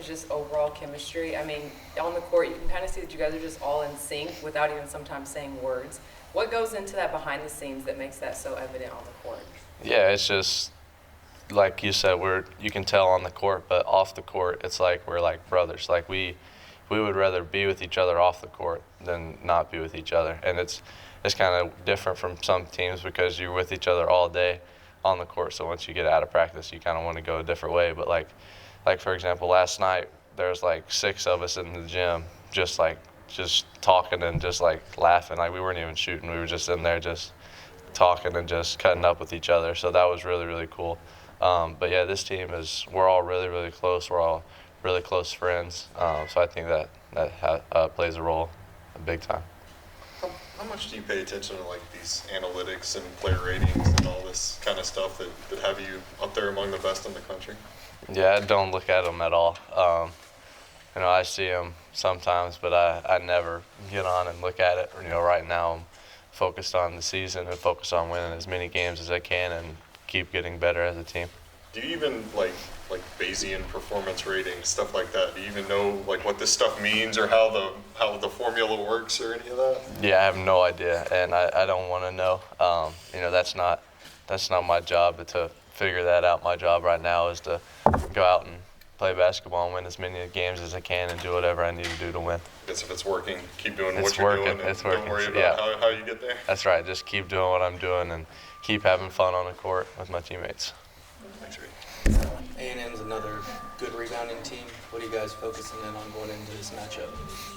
just overall chemistry? I mean, on the court, you can kind of see that you guys are just all in sync without even sometimes saying words. What goes into that behind the scenes that makes that so evident on the court? Yeah, it's just like you said, you can tell on the court, but off the court, it's like we're like brothers. Like we would rather be with each other off the court than not be with each other, and it's kind of different from some teams because you're with each other all day on the court. So once you get out of practice, you kind of want to go a different way. But like for example, last night there was like 6 of us in the gym, just talking and just like laughing. Like we weren't even shooting. We were just in there just talking and just cutting up with each other. So that was really, really cool. But yeah, this team we're all really, really close. We're all really close friends. So I think that plays a role big time. How much do you pay attention to like these analytics and player ratings and all this kind of stuff that have you up there among the best in the country? Yeah, I don't look at them at all. I see them sometimes, but I never get on and look at it. Right now I'm focused on the season and focused on winning as many games as I can and keep getting better as a team. Do you even like Bayesian performance rating, stuff like that? Do you even know like what this stuff means or how the formula works or any of that? Yeah, I have no idea, and I don't want to know. That's not my job to figure that out. My job right now is to go out and play basketball and win as many games as I can and do whatever I need to do to win. I guess if it's working, keep doing what you're working. doing. It's working. Don't worry about how you get there. That's right. Just keep doing what I'm doing and keep having fun on the court with my teammates. Thanks, Reed. A&M's another good rebounding team. What are you guys focusing in on going into this matchup?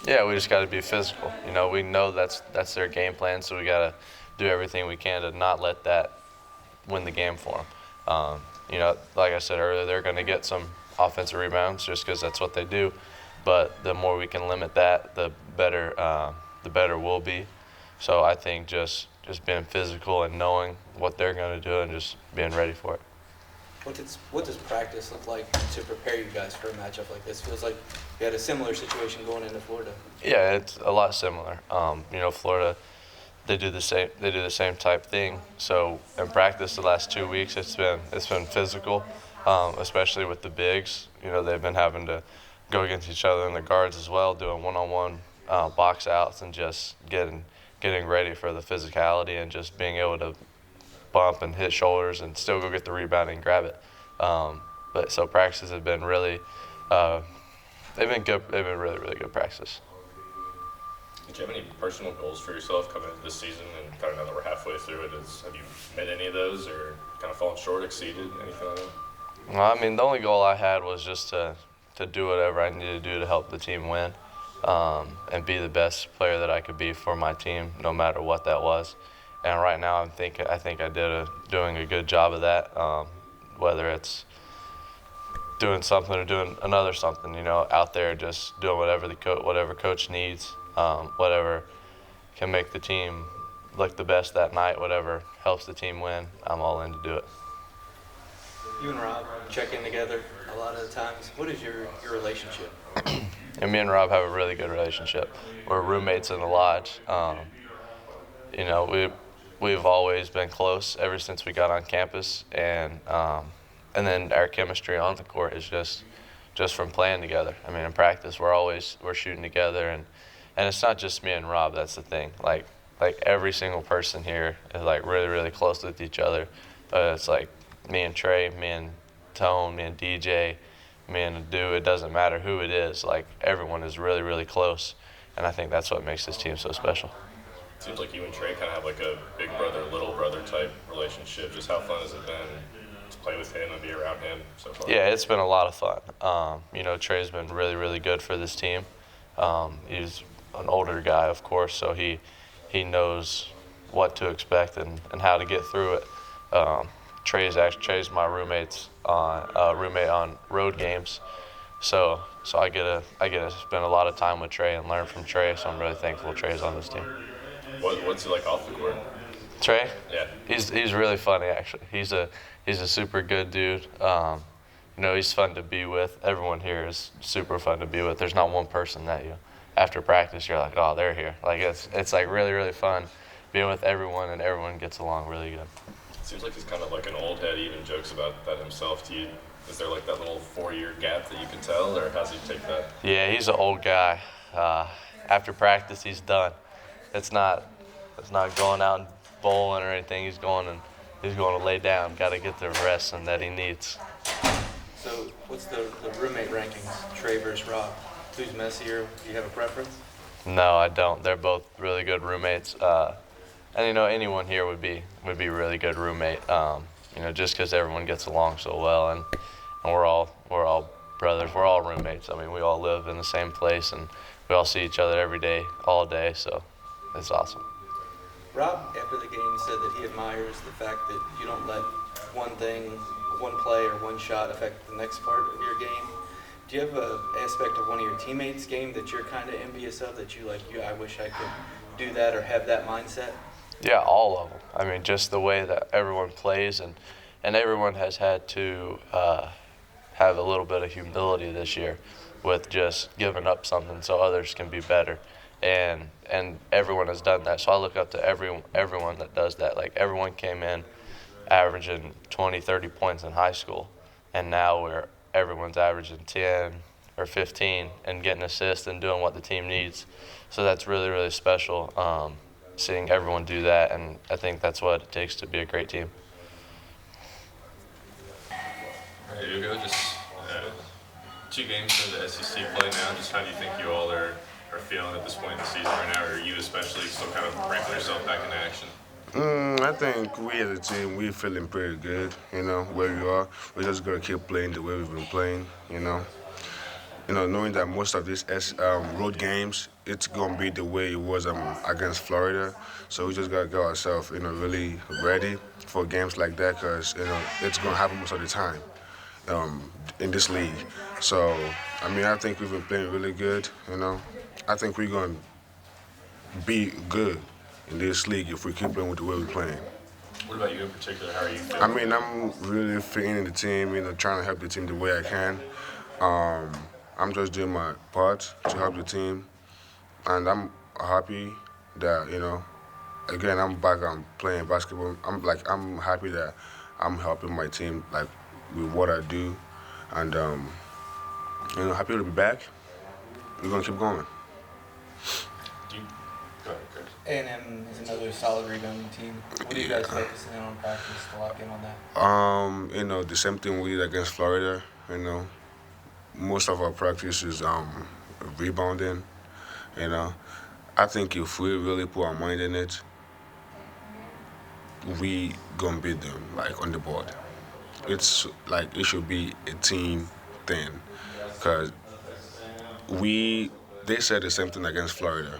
Yeah, we just got to be physical. We know that's their game plan, so we got to do everything we can to not let that win the game for them. Like I said earlier, they're going to get some offensive rebounds just because that's what they do. But the more we can limit that, the better we'll be. So I think just being physical and knowing what they're going to do and just being ready for it. What does practice look like to prepare you guys for a matchup like this? Feels like you had a similar situation going into Florida. Yeah, it's a lot similar. Florida, they do the same type thing. So in practice, the last 2 weeks, it's been physical, especially with the bigs. They've been having to go against each other in the guards as well, doing one-on-one box outs and just getting ready for the physicality and just being able to bump and hit shoulders and still go get the rebound and grab it. But so practices have been really, they've been good. They've been really, really good practice. Do you have any personal goals for yourself coming into this season? And kind of now that we're halfway through it, have you met any of those or kind of fallen short, exceeded, anything like that? Well, the only goal I had was just to do whatever I needed to do to help the team win, and be the best player that I could be for my team, no matter what that was. And right now, I think I doing a good job of that. Whether it's doing something or doing another something, out there just doing whatever coach needs, whatever can make the team look the best that night, whatever helps the team win. I'm all in to do it. You and Rob check in together a lot of the times. What is your relationship? And me and Rob have a really good relationship. We're roommates in the lodge. We've always been close ever since we got on campus, and then our chemistry on the court is just from playing together. In practice we're shooting together, and it's not just me and Rob. That's the thing. Like every single person here is like really, really close with each other. It's like me and Trey, me and Tone, me and DJ, me and Adu. It doesn't matter who it is. Like everyone is really, really close, and I think that's what makes this team so special. Seems like you and Trey kind of have like a big brother, little brother type relationship. Just how fun has it been to play with him and be around him so far? Yeah, it's been a lot of fun. Trey's been really, really good for this team. He's an older guy, of course, so he knows what to expect and how to get through it. Trey's my roommate on road games, so I get to spend a lot of time with Trey and learn from Trey. So I'm really thankful Trey's on this team. What's he like off the court? Trey? Yeah. He's really funny actually. He's a super good dude. He's fun to be with. Everyone here is super fun to be with. There's not one person that after practice you're like, oh, they're here. Like it's like really, really fun being with everyone, and everyone gets along really good. Seems like he's kind of like an old head. He even jokes about that himself. Do you is there like that little 4-year gap that you can tell, or how's he take that? Yeah, he's an old guy. After practice, he's done. It's not going out and bowling or anything. He's going to lay down. Got to get the rest and that he needs. So what's the roommate rankings, Trey versus Rob? Who's messier? Do you have a preference? No, I don't. They're both really good roommates. And you know, anyone here would be a really good roommate. You know, just because everyone gets along so well, and we're all brothers. We're all roommates. I mean, we all live in the same place, and we all see each other every day, all day. So it's awesome. Rob, after the game, said that he admires the fact that you don't let one thing, one play or one shot affect the next part of your game. Do you have an aspect of one of your teammates' game that you're kind of envious of, that you like, I wish I could do that or have that mindset? Yeah, all of them. I mean, just the way that everyone plays, and everyone has had to have a little bit of humility this year with just giving up something so others can be better. And everyone has done that. So I look up to everyone that does that. Like, everyone came in averaging 20, 30 points in high school, and now everyone's averaging 10 or 15 and getting assists and doing what the team needs. So that's really, really special, seeing everyone do that, and I think that's what it takes to be a great team. All right, Hugo, just 2 games for the SEC play now. Just how do you think you all are feeling at this point in the season right now, or you especially still kind of ramping yourself back into action? I think we as a team, we're feeling pretty good, you know, where we are. We're just going to keep playing the way we've been playing, you know. Knowing that most of these road games, it's going to be the way it was against Florida. So we just got to get ourselves, really ready for games like that, because, it's going to happen most of the time in this league. So, I think we've been playing really good, I think we're going to be good in this league if we keep playing with the way we're playing. What about you in particular? How are you feeling? I'm really fitting in the team, trying to help the team the way I can. I'm just doing my part to help the team, and I'm happy that, again, I'm back, I'm playing basketball. I'm happy that I'm helping my team, with what I do, and, happy to be back. We're going to keep going. Go ahead, Chris. A&M is another solid rebounding team. What are you guys focusing in on practice to lock in on that? The same thing we did against Florida, Most of our practice is rebounding, I think if we really put our mind in it, we gonna beat them, on the board. It's it should be a team thing, because they said the same thing against Florida,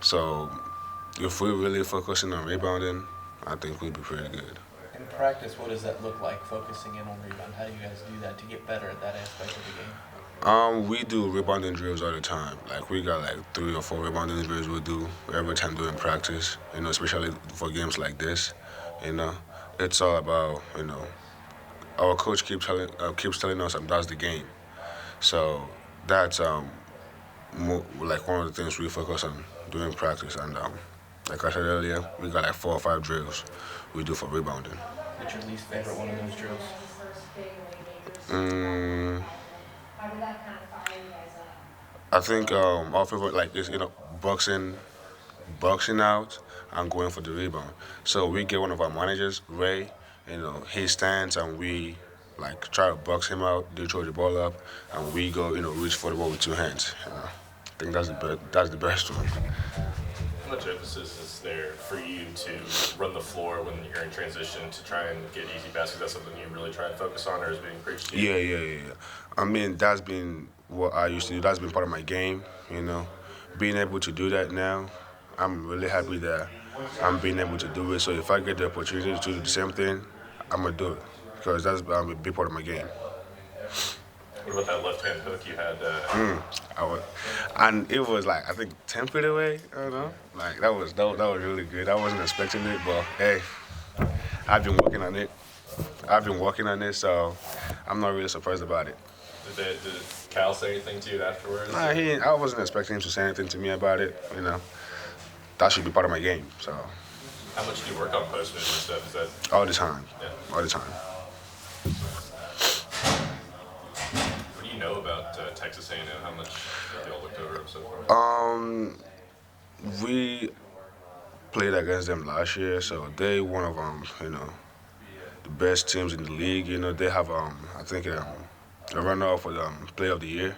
So if we're really focusing on rebounding, I think we'll be pretty good. In practice, what does that look like, focusing in on rebound? How do you guys do that to get better at that aspect of the game? We do rebounding drills all the time. We got 3 or 4 rebounding drills we do every time during practice, especially for games like this. It's all about, our coach keeps telling us that's the game. So that's one of the things we focus on during practice. And like I said earlier, we got 4 or 5 drills we do for rebounding. What's your least favorite one of those drills? I think our favorite is boxing out and going for the rebound. So we get one of our managers, Ray, he stands and we try to box him out. They throw the ball up and we go reach for the ball with 2 hands. I think that's the best one. How much emphasis is there for you to run the floor when you're in transition to try and get easy baskets? Is that something you really try and focus on, or is being preached to you? Yeah. That's been what I used to do. That's been part of my game, Being able to do that now, I'm really happy that I'm being able to do it. So if I get the opportunity to do the same thing, I'm going to do it, because that's a big part of my game. What about that left-hand hook you had? And it was I think 10 feet away. I don't know. That was really good. I wasn't expecting it, but hey, I've been working on it. So I'm not really surprised about it. Did Cal say anything to you afterwards? Nah, I wasn't expecting him to say anything to me about it. That should be part of my game. So. How much do you work on post moves and stuff? Is that all the time? Yeah. All the time. about Texas A&M? How much have y'all looked over them so far? We played against them last year, so they one of the best teams in the league. They have I think a runner-up for the Player of the Year.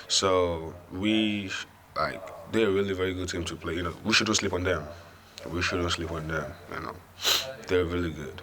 So they're a really very good team to play. We shouldn't sleep on them. We shouldn't sleep on them. They're really good.